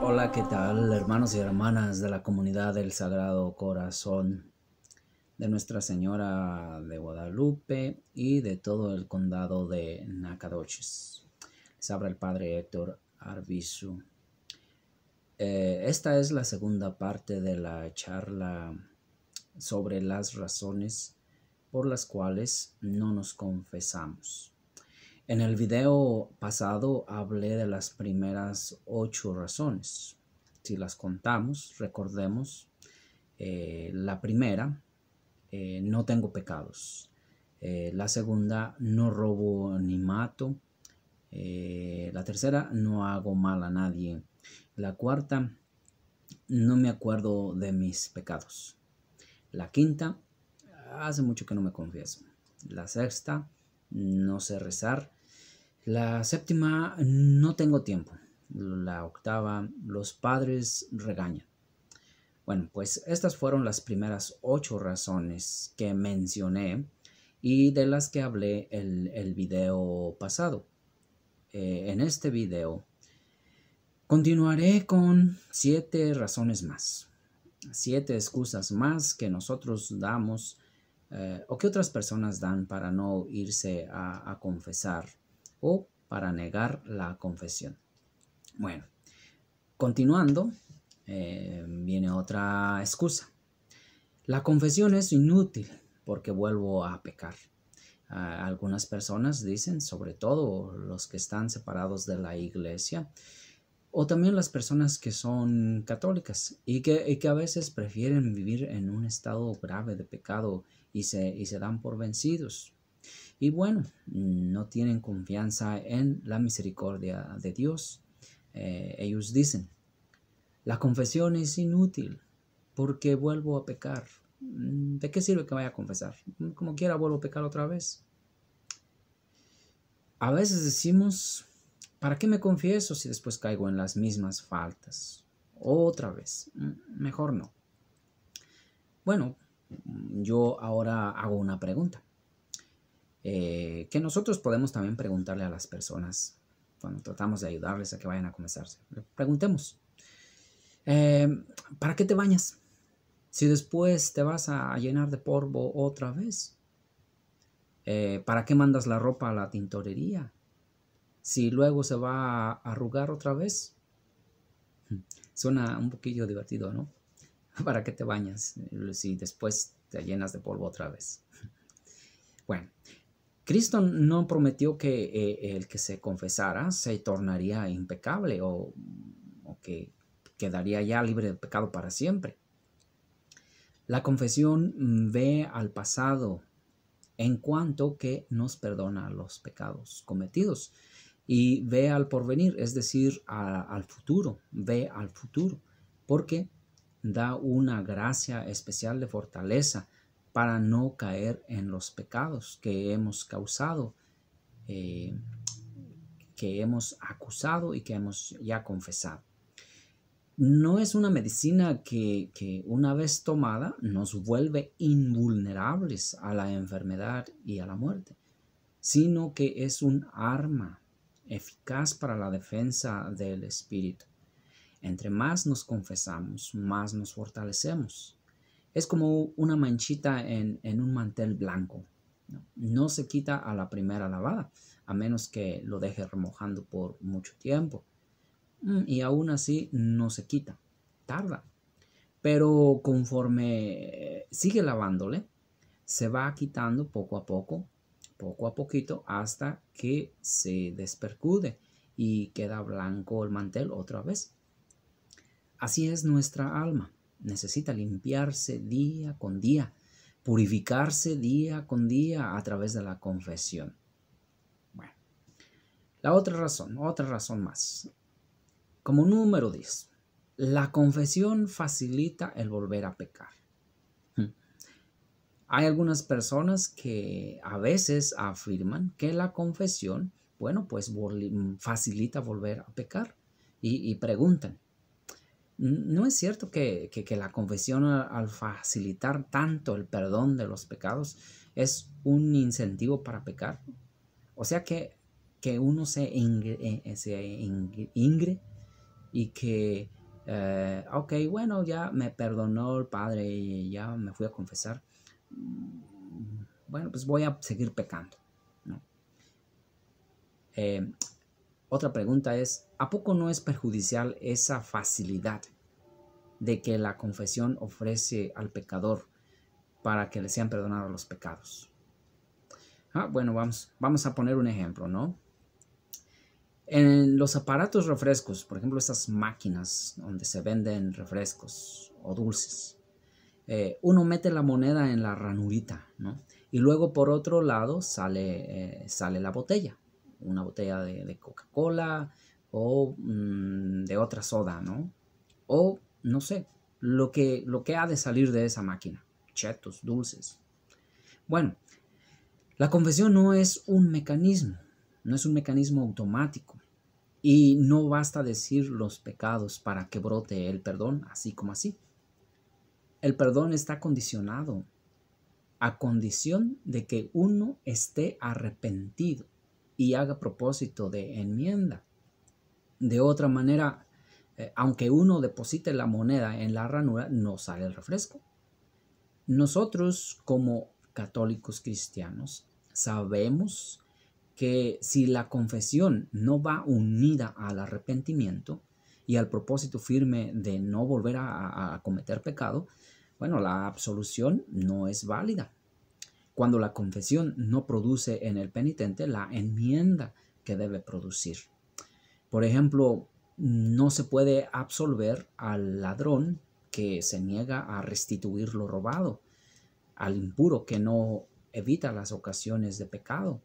Hola, ¿qué tal, hermanos y hermanas de la comunidad del Sagrado Corazón de Nuestra Señora de Guadalupe y de todo el condado de Nacogdoches? Les habla el Padre Héctor Arvizu. Esta es la segunda parte de la charla sobre las razones por las cuales no nos confesamos. En el video pasado hablé de las primeras 8 razones. Si las contamos, recordemos, la primera, no tengo pecados. La segunda, no robo ni mato. La tercera, no hago mal a nadie. La cuarta, no me acuerdo de mis pecados. La quinta, hace mucho que no me confieso. La sexta, no sé rezar. La séptima, no tengo tiempo. La octava, los padres regañan. Bueno, pues estas fueron las primeras 8 razones que mencioné y de las que hablé el video pasado. En este video continuaré con 7 razones más. 7 excusas más que nosotros damos o que otras personas dan para no irse a confesar o para negar la confesión. Bueno, continuando, viene otra excusa. La confesión es inútil porque vuelvo a pecar. Algunas personas dicen, sobre todo los que están separados de la iglesia, o también las personas que son católicas y que a veces prefieren vivir en un estado grave de pecado y se dan por vencidos. Y bueno, no tienen confianza en la misericordia de Dios. Ellos dicen, la confesión es inútil porque vuelvo a pecar. ¿De qué sirve que vaya a confesar? Como quiera vuelvo a pecar otra vez. A veces decimos, ¿para qué me confieso si después caigo en las mismas faltas? Otra vez, mejor no. Bueno, yo ahora hago una pregunta. Que nosotros podemos también preguntarle a las personas cuando tratamos de ayudarles a que vayan a confesarse. Preguntemos, ¿para qué te bañas? Si después te vas a llenar de polvo otra vez. ¿Para qué mandas la ropa a la tintorería? Si luego se va a arrugar otra vez. Suena un poquillo divertido, ¿no? ¿Para qué te bañas si después te llenas de polvo otra vez? Bueno, Cristo no prometió que el que se confesara se tornaría impecable o que quedaría ya libre de pecado para siempre. La confesión ve al pasado en cuanto que nos perdona los pecados cometidos y ve al porvenir, es decir, al futuro, ve al futuro, porque da una gracia especial de fortaleza para no caer en los pecados que hemos causado, que hemos acusado y que hemos ya confesado. No es una medicina que una vez tomada nos vuelve invulnerables a la enfermedad y a la muerte, sino que es un arma eficaz para la defensa del espíritu. Entre más nos confesamos, más nos fortalecemos. Es como una manchita en un mantel blanco. No se quita a la primera lavada, a menos que lo deje remojando por mucho tiempo. Y aún así no se quita, tarda. Pero conforme sigue lavándole, se va quitando poco a poquito, hasta que se despercude y queda blanco el mantel otra vez. Así es nuestra alma. Necesita limpiarse día con día, purificarse día con día a través de la confesión. Bueno, la otra razón más. Como número 10, la confesión facilita el volver a pecar. Hay algunas personas que a veces afirman que la confesión, bueno, pues facilita volver a pecar y preguntan, ¿no es cierto que la confesión al facilitar tanto el perdón de los pecados es un incentivo para pecar? O sea que uno se ingre y que, ok, bueno, ya me perdonó el Padre y ya me fui a confesar. Bueno, pues voy a seguir pecando, ¿no? Otra pregunta es, ¿a poco no es perjudicial esa facilidad de que la confesión ofrece al pecador para que le sean perdonados los pecados? Bueno, vamos a poner un ejemplo, ¿no? En los aparatos refrescos, por ejemplo, estas máquinas donde se venden refrescos o dulces, uno mete la moneda en la ranurita, ¿no? Y luego por otro lado sale la botella, una botella de Coca-Cola o de otra soda, ¿no? O, no sé, lo que ha de salir de esa máquina, chetos, dulces. Bueno, la confesión no es un mecanismo automático. Y no basta decir los pecados para que brote el perdón, así como así. El perdón está condicionado a condición de que uno esté arrepentido y haga propósito de enmienda. De otra manera, aunque uno deposite la moneda en la ranura, no sale el refresco. Nosotros, como católicos cristianos, sabemos que si la confesión no va unida al arrepentimiento y al propósito firme de no volver a cometer pecado, bueno, la absolución no es válida. Cuando la confesión no produce en el penitente la enmienda que debe producir. Por ejemplo, no se puede absolver al ladrón que se niega a restituir lo robado, al impuro que no evita las ocasiones de pecado,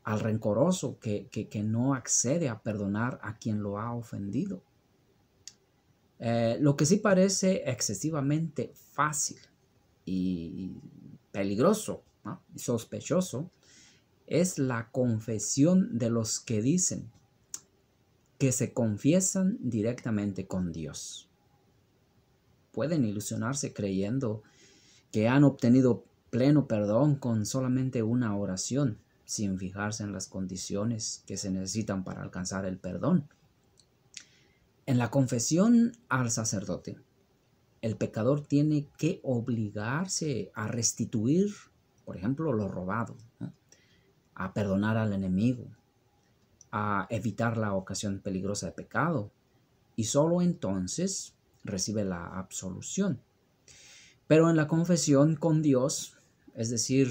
al rencoroso que no accede a perdonar a quien lo ha ofendido. Lo que sí parece excesivamente fácil y peligroso, ¿no? Y sospechoso es la confesión de los que dicen que se confiesan directamente con Dios. Pueden ilusionarse creyendo que han obtenido pleno perdón con solamente una oración, sin fijarse en las condiciones que se necesitan para alcanzar el perdón. En la confesión al sacerdote, el pecador tiene que obligarse a restituir, por ejemplo, lo robado, ¿no? A perdonar al enemigo, a evitar la ocasión peligrosa de pecado, y solo entonces recibe la absolución. Pero en la confesión con Dios, es decir,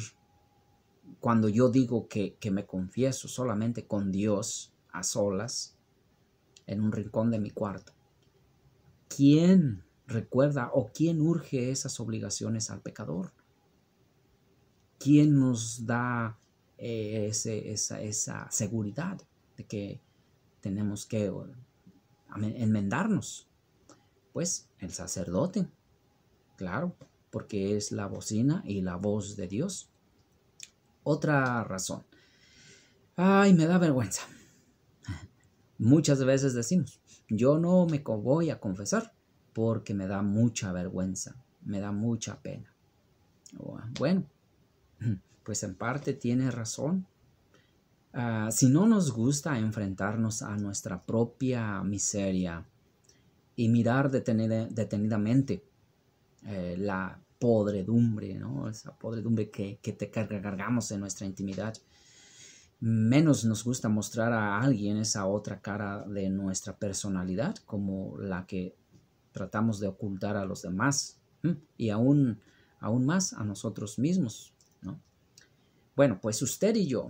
cuando yo digo que me confieso solamente con Dios a solas, en un rincón de mi cuarto, ¿quién recuerda o quién urge esas obligaciones al pecador? ¿Quién nos da esa seguridad de que tenemos que enmendarnos? Pues el sacerdote, claro, porque es la bocina y la voz de Dios. Otra razón. Ay, me da vergüenza. Muchas veces decimos, yo no me voy a confesar porque me da mucha vergüenza, me da mucha pena. Bueno, pues en parte tiene razón. Si no nos gusta enfrentarnos a nuestra propia miseria y mirar detenidamente la podredumbre, ¿no? Esa podredumbre que te cargamos en nuestra intimidad, menos nos gusta mostrar a alguien esa otra cara de nuestra personalidad, como la que tratamos de ocultar a los demás, y aún más a nosotros mismos, ¿no? Bueno, pues usted y yo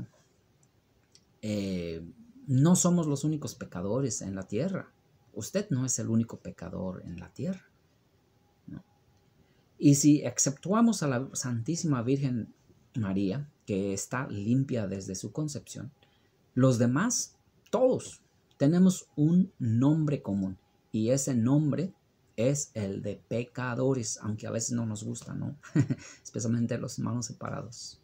no somos los únicos pecadores en la tierra. Usted no es el único pecador en la tierra, ¿no? Y si exceptuamos a la Santísima Virgen María, que está limpia desde su concepción, los demás, todos, tenemos un nombre común, y ese nombre es el de pecadores, aunque a veces no nos gusta, ¿no? Especialmente los hermanos separados.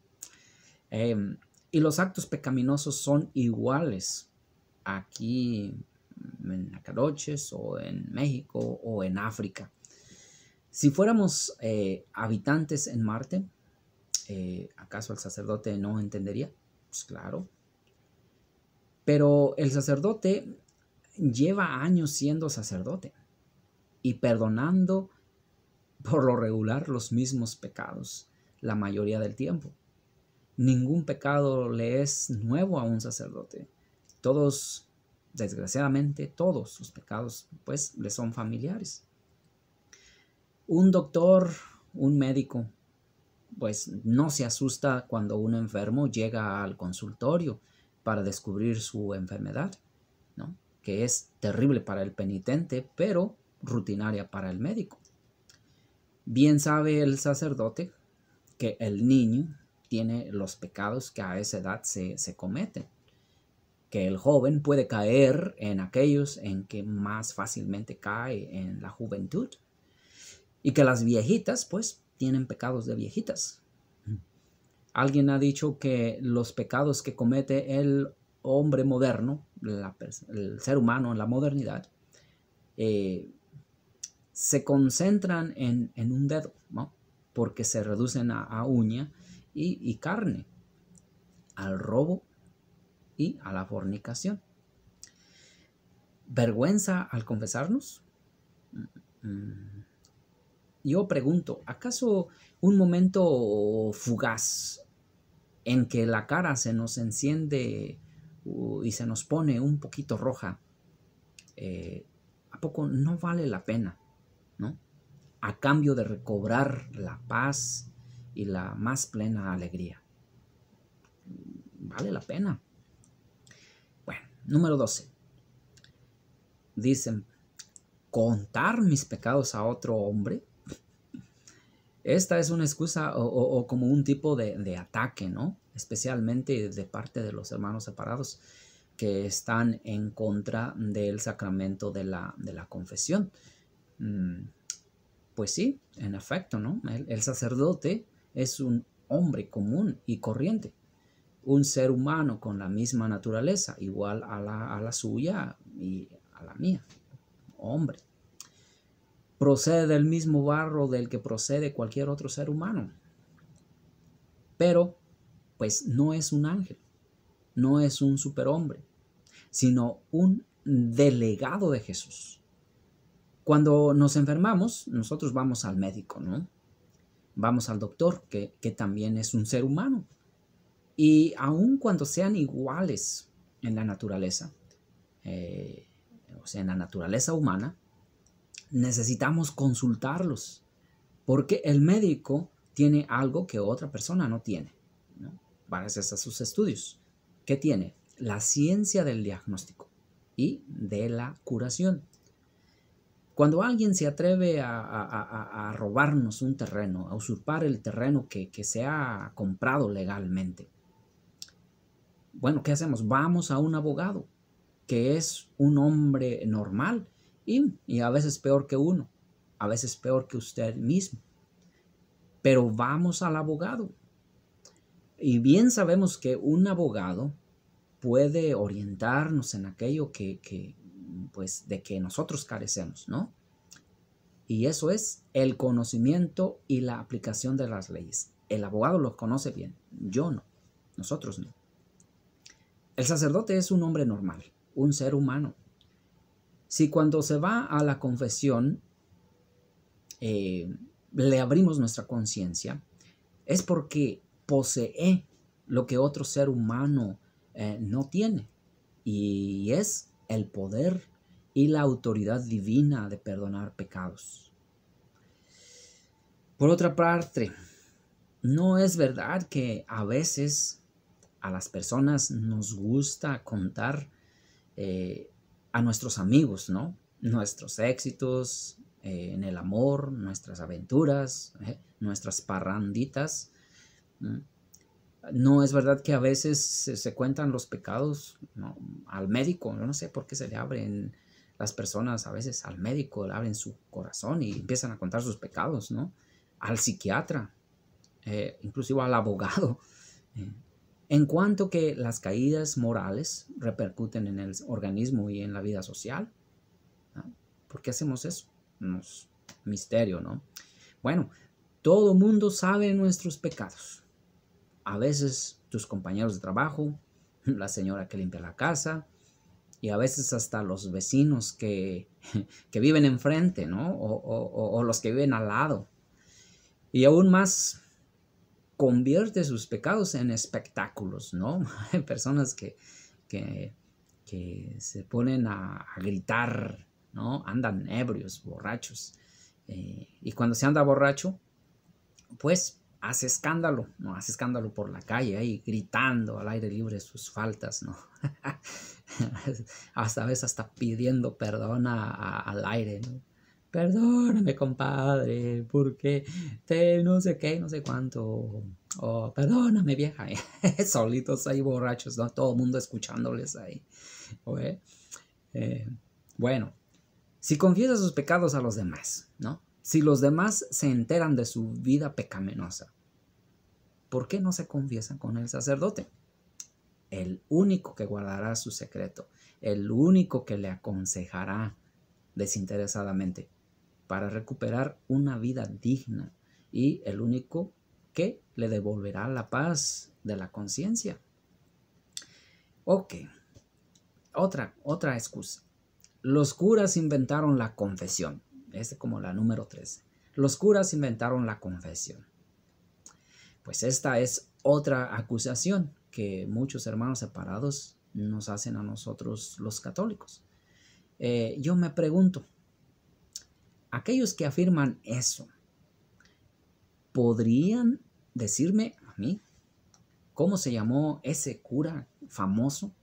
Y los actos pecaminosos son iguales aquí en Acaroches o en México o en África. Si fuéramos habitantes en Marte, ¿acaso el sacerdote no entendería? Pues claro. Pero el sacerdote lleva años siendo sacerdote y perdonando por lo regular los mismos pecados la mayoría del tiempo. Ningún pecado le es nuevo a un sacerdote. Todos, desgraciadamente, todos sus pecados, pues, le son familiares. Un doctor, un médico, pues, no se asusta cuando un enfermo llega al consultorio para descubrir su enfermedad, ¿no? Que es terrible para el penitente, pero rutinaria para el médico. Bien sabe el sacerdote que el niño tiene los pecados que a esa edad se cometen, que el joven puede caer en aquellos en que más fácilmente cae en la juventud, y que las viejitas pues tienen pecados de viejitas. Alguien ha dicho que los pecados que comete el hombre moderno, el ser humano en la modernidad, se concentran en un dedo, ¿no? Porque se reducen a uña y carne, al robo y a la fornicación. ¿Vergüenza al confesarnos? Yo pregunto, ¿acaso un momento fugaz en que la cara se nos enciende y se nos pone un poquito roja, ¿a poco no vale la pena, ¿no? A cambio de recobrar la paz y la más plena alegría. Vale la pena. Bueno, número 12. Dicen, ¿contar mis pecados a otro hombre? Esta es una excusa o como un tipo de ataque, ¿no? Especialmente de parte de los hermanos separados que están en contra del sacramento de la confesión. Pues sí, en efecto, ¿no? El sacerdote es un hombre común y corriente, un ser humano con la misma naturaleza, igual a la suya y a la mía, hombre. Procede del mismo barro del que procede cualquier otro ser humano. Pero, pues no es un ángel, no es un superhombre, sino un delegado de Jesús. Cuando nos enfermamos, nosotros vamos al médico, ¿no? Vamos al doctor, que también es un ser humano. Y aun cuando sean iguales en la naturaleza, o sea, en la naturaleza humana, necesitamos consultarlos, porque el médico tiene algo que otra persona no tiene, ¿no? Gracias a sus estudios. ¿Qué tiene? La ciencia del diagnóstico y de la curación. Cuando alguien se atreve a robarnos un terreno, a usurpar el terreno que se ha comprado legalmente, bueno, ¿qué hacemos? Vamos a un abogado, que es un hombre normal y a veces peor que uno, a veces peor que usted mismo. Pero vamos al abogado. Y bien sabemos que un abogado puede orientarnos en aquello pues, de que nosotros carecemos, ¿no? Y eso es el conocimiento y la aplicación de las leyes. El abogado lo conoce bien, yo no, nosotros no. El sacerdote es un hombre normal, un ser humano. Si cuando se va a la confesión le abrimos nuestra conciencia, es porque posee lo que otro ser humano no tiene, y es el poder y la autoridad divina de perdonar pecados. Por otra parte, no es verdad que a veces a las personas nos gusta contar a nuestros amigos, ¿no? Nuestros éxitos en el amor, nuestras aventuras, nuestras parranditas. No es verdad que a veces se cuentan los pecados, ¿no? Al médico. Yo no sé por qué se le abren las personas a veces al médico, le abren su corazón y empiezan a contar sus pecados, ¿no? Al psiquiatra, inclusive al abogado. En cuanto que las caídas morales repercuten en el organismo y en la vida social, ¿no? ¿Por qué hacemos eso? No es misterio, ¿no? Bueno, todo mundo sabe nuestros pecados. A veces tus compañeros de trabajo, la señora que limpia la casa y a veces hasta los vecinos que viven enfrente, ¿no? O los que viven al lado. Y aún más convierte sus pecados en espectáculos, ¿no? Hay personas que se ponen a gritar, ¿no? Andan ebrios, borrachos. Y cuando se anda borracho, pues hace escándalo, ¿no? Hace escándalo por la calle, ahí gritando al aire libre sus faltas, ¿no? Hasta a veces hasta pidiendo perdón al aire, ¿no? Perdóname, compadre, porque te no sé qué, no sé cuánto. Oh, perdóname, vieja. Solitos ahí borrachos, ¿no? Todo el mundo escuchándoles ahí. ¿Okay? Bueno, si confiesa sus pecados a los demás, ¿no? Si los demás se enteran de su vida pecaminosa, ¿por qué no se confiesan con el sacerdote? El único que guardará su secreto, el único que le aconsejará desinteresadamente para recuperar una vida digna y el único que le devolverá la paz de la conciencia. Ok, otra excusa. Los curas inventaron la confesión. Es como la número 13. Los curas inventaron la confesión. Pues esta es otra acusación que muchos hermanos separados nos hacen a nosotros los católicos. Yo me pregunto, aquellos que afirman eso, ¿podrían decirme a mí cómo se llamó ese cura famoso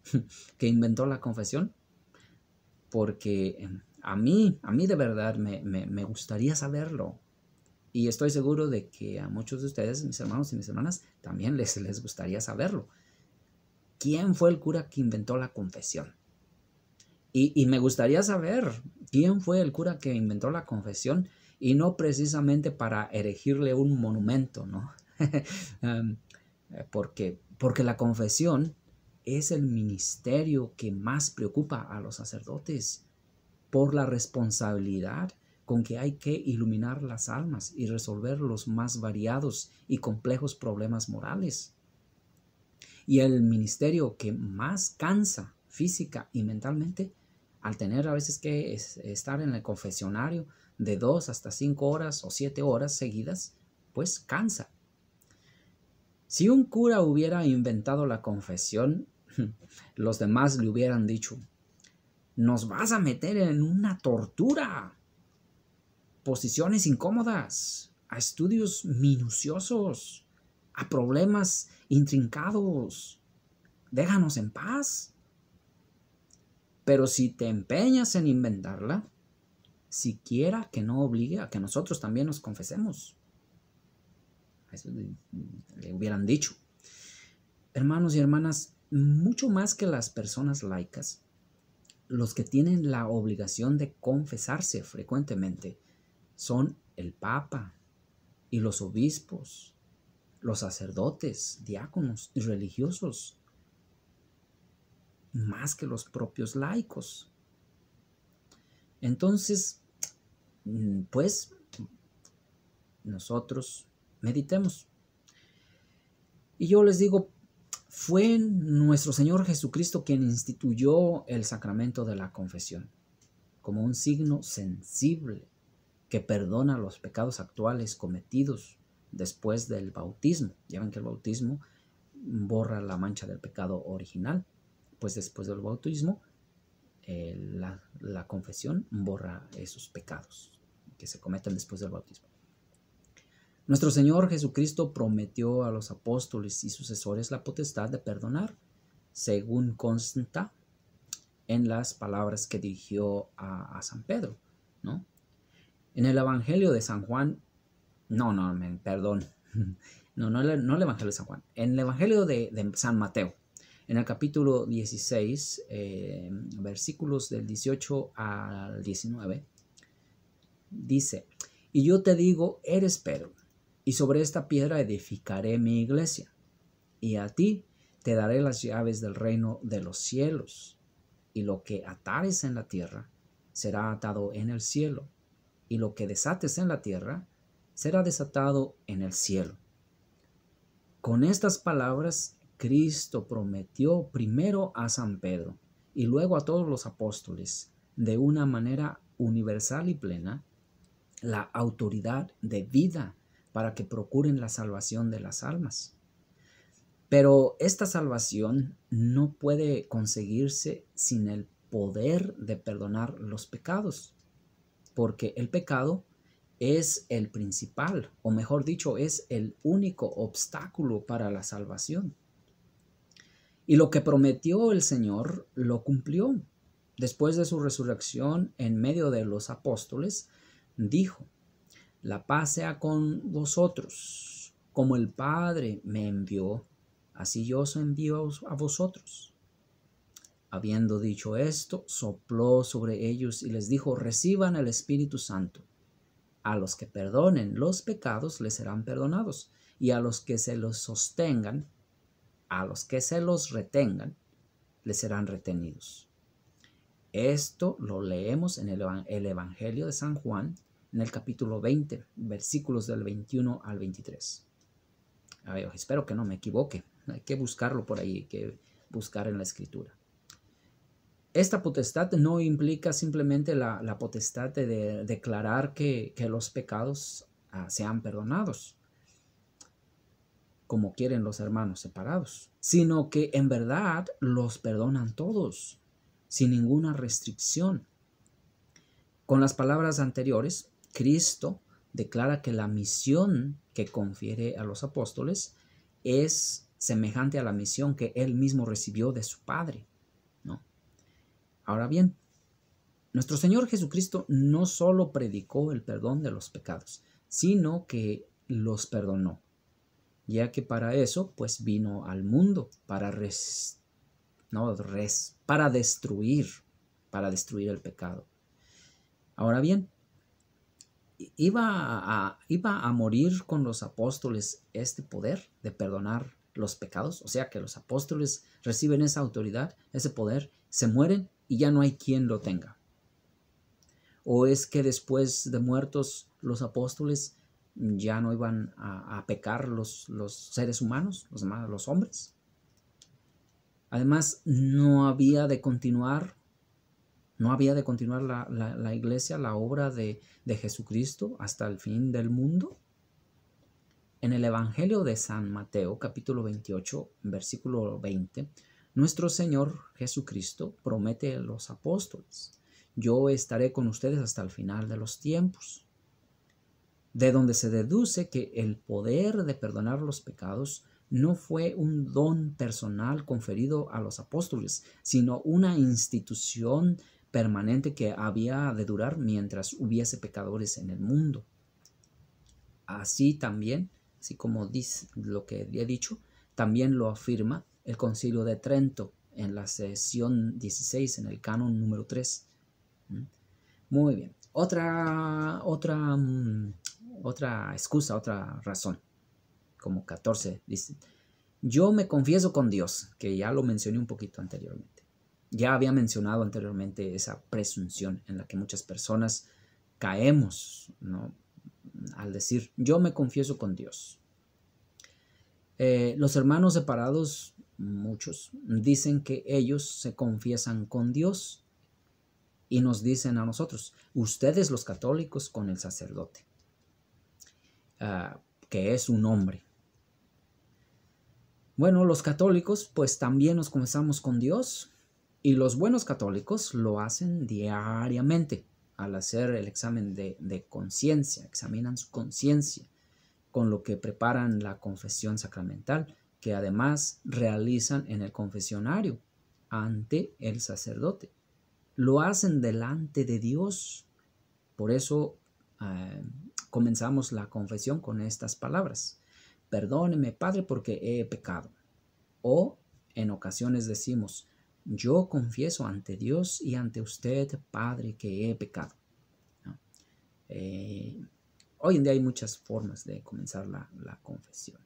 que inventó la confesión? Porque a mí de verdad me gustaría saberlo. Y estoy seguro de que a muchos de ustedes, mis hermanos y mis hermanas, también les gustaría saberlo. ¿Quién fue el cura que inventó la confesión? Y me gustaría saber quién fue el cura que inventó la confesión y no precisamente para erigirle un monumento, ¿no? porque la confesión es el ministerio que más preocupa a los sacerdotes por la responsabilidad con que hay que iluminar las almas y resolver los más variados y complejos problemas morales. Y el ministerio que más cansa física y mentalmente al tener a veces que estar en el confesionario de 2 hasta 5 horas o 7 horas seguidas, pues cansa. Si un cura hubiera inventado la confesión, los demás le hubieran dicho, nos vas a meter en una tortura, posiciones incómodas, a estudios minuciosos, a problemas intrincados. Déjanos en paz. Pero si te empeñas en inventarla, siquiera que no obligue a que nosotros también nos confesemos. Eso le hubieran dicho. Hermanos y hermanas, mucho más que las personas laicas, los que tienen la obligación de confesarse frecuentemente son el Papa y los obispos, los sacerdotes, diáconos y religiosos, más que los propios laicos. Entonces, pues, nosotros meditemos. Y yo les digo, fue nuestro Señor Jesucristo quien instituyó el sacramento de la confesión como un signo sensible que perdona los pecados actuales cometidos después del bautismo. Ya ven que el bautismo borra la mancha del pecado original. Pues después del bautismo, la confesión borra esos pecados que se cometen después del bautismo. Nuestro Señor Jesucristo prometió a los apóstoles y sucesores la potestad de perdonar, según consta en las palabras que dirigió a San Pedro, ¿no? En el Evangelio de San Juan, perdón, no el Evangelio de San Juan, en el Evangelio de San Mateo, en el capítulo 16, versículos del 18 al 19, dice, y yo te digo, eres Pedro, y sobre esta piedra edificaré mi iglesia, y a ti te daré las llaves del reino de los cielos, y lo que atares en la tierra será atado en el cielo, y lo que desates en la tierra será desatado en el cielo. Con estas palabras Cristo prometió primero a San Pedro y luego a todos los apóstoles, de una manera universal y plena, la autoridad de vida para que procuren la salvación de las almas. Pero esta salvación no puede conseguirse sin el poder de perdonar los pecados, porque el pecado es el principal, o mejor dicho, es el único obstáculo para la salvación. Y lo que prometió el Señor lo cumplió. Después de su resurrección en medio de los apóstoles, dijo: la paz sea con vosotros. Como el Padre me envió, así yo os envío a vosotros. Habiendo dicho esto, sopló sobre ellos y les dijo: reciban el Espíritu Santo. A los que perdonen los pecados les serán perdonados, y a los que se los sostengan, a los que se los retengan, les serán retenidos. Esto lo leemos en el Evangelio de San Juan, en el capítulo 20, versículos del 21 al 23. A ver, espero que no me equivoque. Hay que buscarlo por ahí, hay que buscar en la Escritura. Esta potestad no implica simplemente la potestad de declarar que los pecados sean perdonados, como quieren los hermanos separados, sino que en verdad los perdonan todos, sin ninguna restricción. Con las palabras anteriores, Cristo declara que la misión que confiere a los apóstoles es semejante a la misión que él mismo recibió de su Padre, ¿no? Ahora bien, nuestro Señor Jesucristo no solo predicó el perdón de los pecados, sino que los perdonó, ya que para eso pues vino al mundo, para destruir el pecado. Ahora bien, ¿iba a morir con los apóstoles este poder de perdonar los pecados? O sea, que los apóstoles reciben esa autoridad, ese poder, se mueren y ya no hay quien lo tenga. ¿O es que después de muertos los apóstoles ya no iban a pecar los seres humanos, los hombres? Además, no había de continuar la iglesia, la obra de Jesucristo hasta el fin del mundo. En el Evangelio de San Mateo, capítulo 28, versículo 20, nuestro Señor Jesucristo promete a los apóstoles: yo estaré con ustedes hasta el final de los tiempos. De donde se deduce que el poder de perdonar los pecados no fue un don personal conferido a los apóstoles, sino una institución permanente que había de durar mientras hubiese pecadores en el mundo. Así como dice lo que he dicho, también lo afirma el Concilio de Trento en la sesión 16, en el canon número 3. Muy bien. Otra excusa, otra razón, como 14, dice: yo me confieso con Dios, que ya lo mencioné un poquito anteriormente. Ya había mencionado anteriormente esa presunción en la que muchas personas caemos, ¿no?, al decir: yo me confieso con Dios. Los hermanos separados, muchos, dicen que ellos se confiesan con Dios y nos dicen a nosotros: ustedes los católicos con el sacerdote, que es un hombre. Bueno, los católicos pues también nos confesamos con Dios, y los buenos católicos lo hacen diariamente al hacer el examen de conciencia, examinan su conciencia, con lo que preparan la confesión sacramental, que además realizan en el confesionario ante el sacerdote. Lo hacen delante de Dios. Por eso comenzamos la confesión con estas palabras: perdóneme, Padre, porque he pecado. O en ocasiones decimos: yo confieso ante Dios y ante usted, Padre, que he pecado, ¿no? Hoy en día hay muchas formas de comenzar la confesión.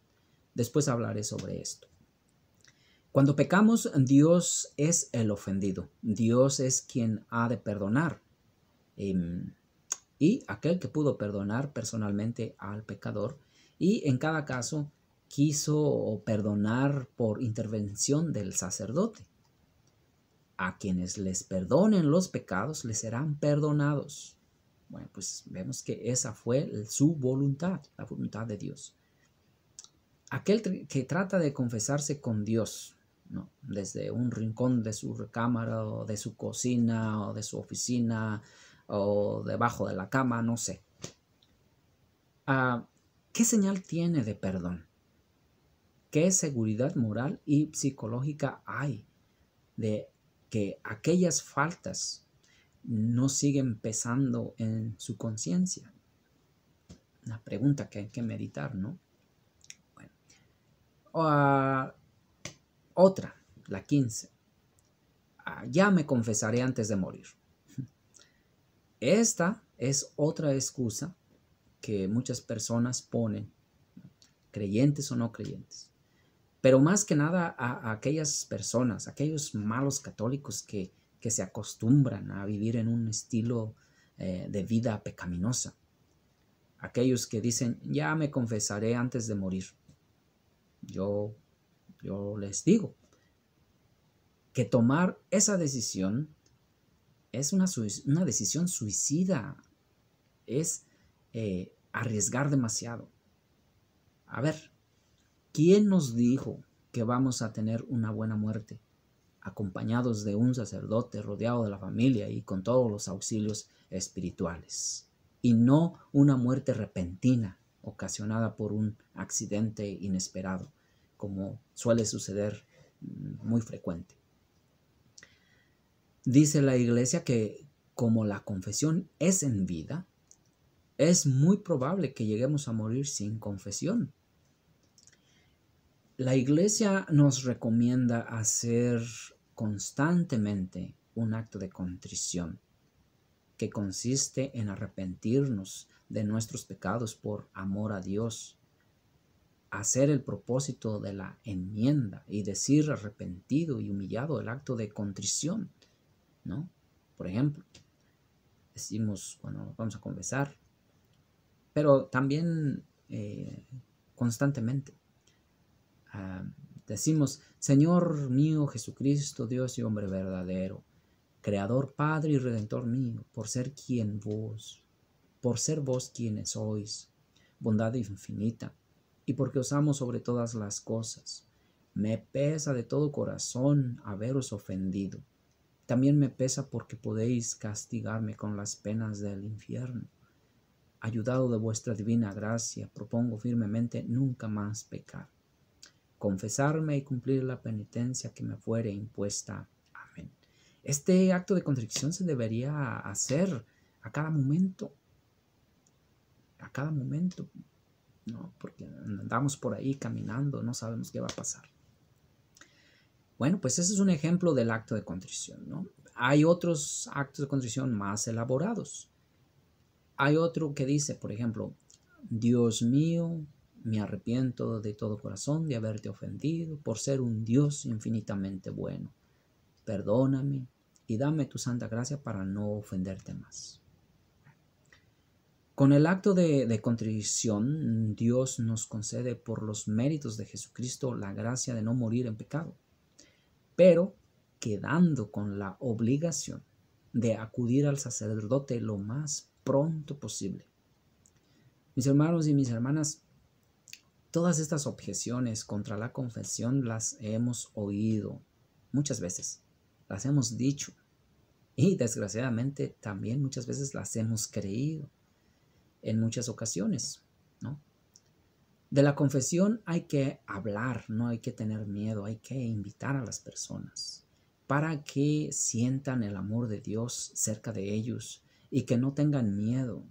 Después hablaré sobre esto. Cuando pecamos, Dios es el ofendido. Dios es quien ha de perdonar. Y aquel que pudo perdonar personalmente al pecador. Y en cada caso, quiso perdonar por intervención del sacerdote. A quienes les perdonen los pecados les serán perdonados. Bueno, pues vemos que esa fue su voluntad, la voluntad de Dios. Aquel que trata de confesarse con Dios, ¿no?, desde un rincón de su recámara o de su cocina o de su oficina o debajo de la cama, no sé. ¿Qué señal tiene de perdón? ¿Qué seguridad moral y psicológica hay de que aquellas faltas no siguen pesando en su conciencia? Una pregunta que hay que meditar, ¿no? Bueno, otra, la 15. Ya me confesaré antes de morir. Esta es otra excusa que muchas personas ponen, creyentes o no creyentes. Pero más que nada a aquellas personas, aquellos malos católicos que se acostumbran a vivir en un estilo de vida pecaminosa. Aquellos que dicen, ya me confesaré antes de morir. Yo les digo que tomar esa decisión es una decisión suicida. Es arriesgar demasiado. A ver, ¿quién nos dijo que vamos a tener una buena muerte acompañados de un sacerdote, rodeado de la familia y con todos los auxilios espirituales? Y no una muerte repentina ocasionada por un accidente inesperado, como suele suceder muy frecuente. Dice la Iglesia que como la confesión es en vida, es muy probable que lleguemos a morir sin confesión. La Iglesia nos recomienda hacer constantemente un acto de contrición que consiste en arrepentirnos de nuestros pecados por amor a Dios, hacer el propósito de la enmienda y decir arrepentido y humillado el acto de contrición, ¿no? Por ejemplo, decimos cuando vamos a confesar, pero también constantemente. Decimos, Señor mío Jesucristo, Dios y hombre verdadero, Creador, Padre y Redentor mío, por ser vos quienes sois, bondad infinita, y porque os amo sobre todas las cosas. Me pesa de todo corazón haberos ofendido. También me pesa porque podéis castigarme con las penas del infierno. Ayudado de vuestra divina gracia, propongo firmemente nunca más pecar, confesarme y cumplir la penitencia que me fuere impuesta. Amén. Este acto de contrición se debería hacer a cada momento, ¿no? Porque andamos por ahí caminando, no sabemos qué va a pasar. Bueno, pues ese es un ejemplo del acto de contrición, ¿no? Hay otros actos de contrición más elaborados. Hay otro que dice, por ejemplo, Dios mío, me arrepiento de todo corazón de haberte ofendido por ser un Dios infinitamente bueno. Perdóname y dame tu santa gracia para no ofenderte más. Con el acto de contrición, Dios nos concede por los méritos de Jesucristo la gracia de no morir en pecado, pero quedando con la obligación de acudir al sacerdote lo más pronto posible. Mis hermanos y mis hermanas, todas estas objeciones contra la confesión las hemos oído muchas veces, las hemos dicho y desgraciadamente también muchas veces las hemos creído en muchas ocasiones, ¿no? De la confesión hay que hablar, no hay que tener miedo, hay que invitar a las personas para que sientan el amor de Dios cerca de ellos y que no tengan miedo.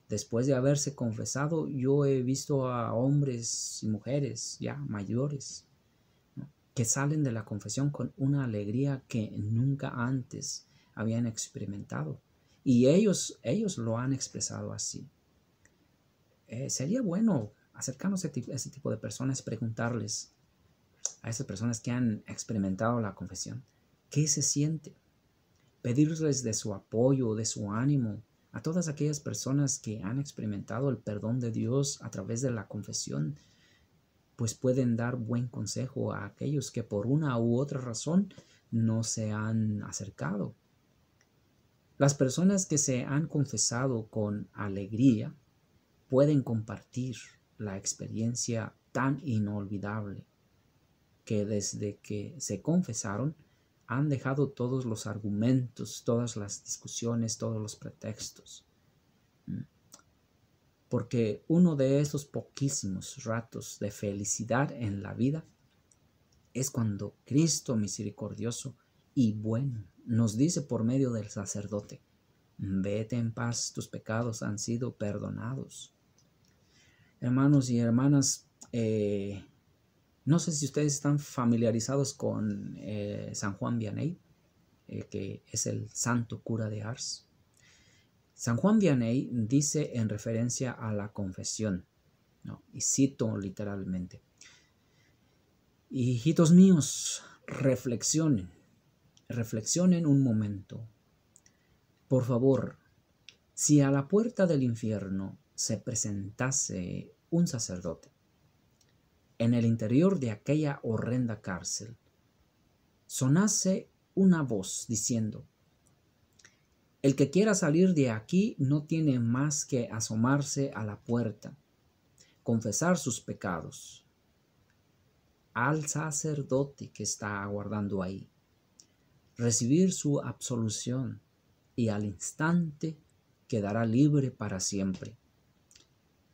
Después de haberse confesado, yo he visto a hombres y mujeres ya mayores, ¿no?, que salen de la confesión con una alegría que nunca antes habían experimentado. Y ellos lo han expresado así. Sería bueno acercarnos a ese tipo de personas, preguntarles a esas personas que han experimentado la confesión, ¿qué se siente? Pedirles de su apoyo, de su ánimo, a todas aquellas personas que han experimentado el perdón de Dios a través de la confesión. pues pueden dar buen consejo a aquellos que por una u otra razón no se han acercado. Las personas que se han confesado con alegría pueden compartir la experiencia tan inolvidable que desde que se confesaron han dejado todos los argumentos, todas las discusiones, todos los pretextos. Porque uno de esos poquísimos ratos de felicidad en la vida es cuando Cristo misericordioso y bueno nos dice por medio del sacerdote: vete en paz, tus pecados han sido perdonados. Hermanos y hermanas, no sé si ustedes están familiarizados con San Juan Vianney, que es el santo cura de Ars. San Juan Vianney dice en referencia a la confesión, ¿no? Y cito literalmente: hijitos míos, reflexionen un momento. Por favor, si a la puerta del infierno se presentase un sacerdote, en el interior de aquella horrenda cárcel sonase una voz diciendo: el que quiera salir de aquí no tiene más que asomarse a la puerta, confesar sus pecados al sacerdote que está aguardando ahí, recibir su absolución y al instante quedará libre para siempre.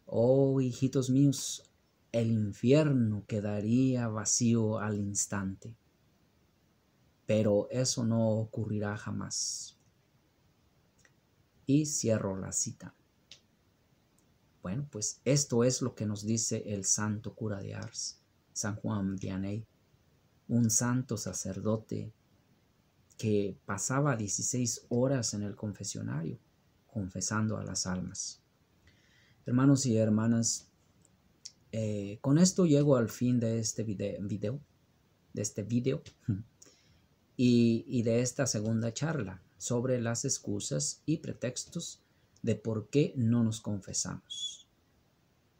Oh, hijitos míos, el infierno quedaría vacío al instante. Pero eso no ocurrirá jamás. Y cierro la cita. Bueno, pues esto es lo que nos dice el santo cura de Ars, San Juan Vianney, un santo sacerdote que pasaba 16 horas en el confesionario, confesando a las almas. Hermanos y hermanas, con esto llego al fin de este video y de esta segunda charla sobre las excusas y pretextos de por qué no nos confesamos,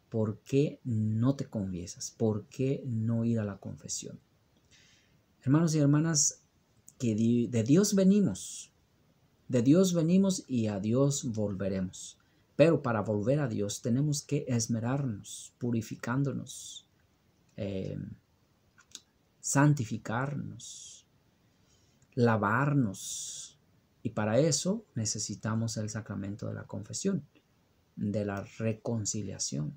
por qué no te confiesas, por qué no ir a la confesión. Hermanos y hermanas, que de Dios venimos y a Dios volveremos. Pero para volver a Dios tenemos que esmerarnos, purificándonos, santificarnos, lavarnos. Y para eso necesitamos el sacramento de la confesión, de la reconciliación.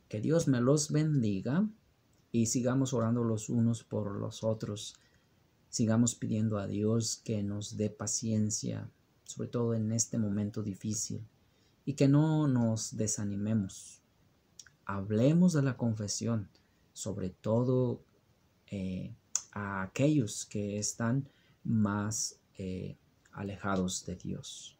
Que Dios me los bendiga y sigamos orando los unos por los otros. Sigamos pidiendo a Dios que nos dé paciencia, sobre todo en este momento difícil, y que no nos desanimemos. Hablemos de la confesión, sobre todo a aquellos que están más alejados de Dios.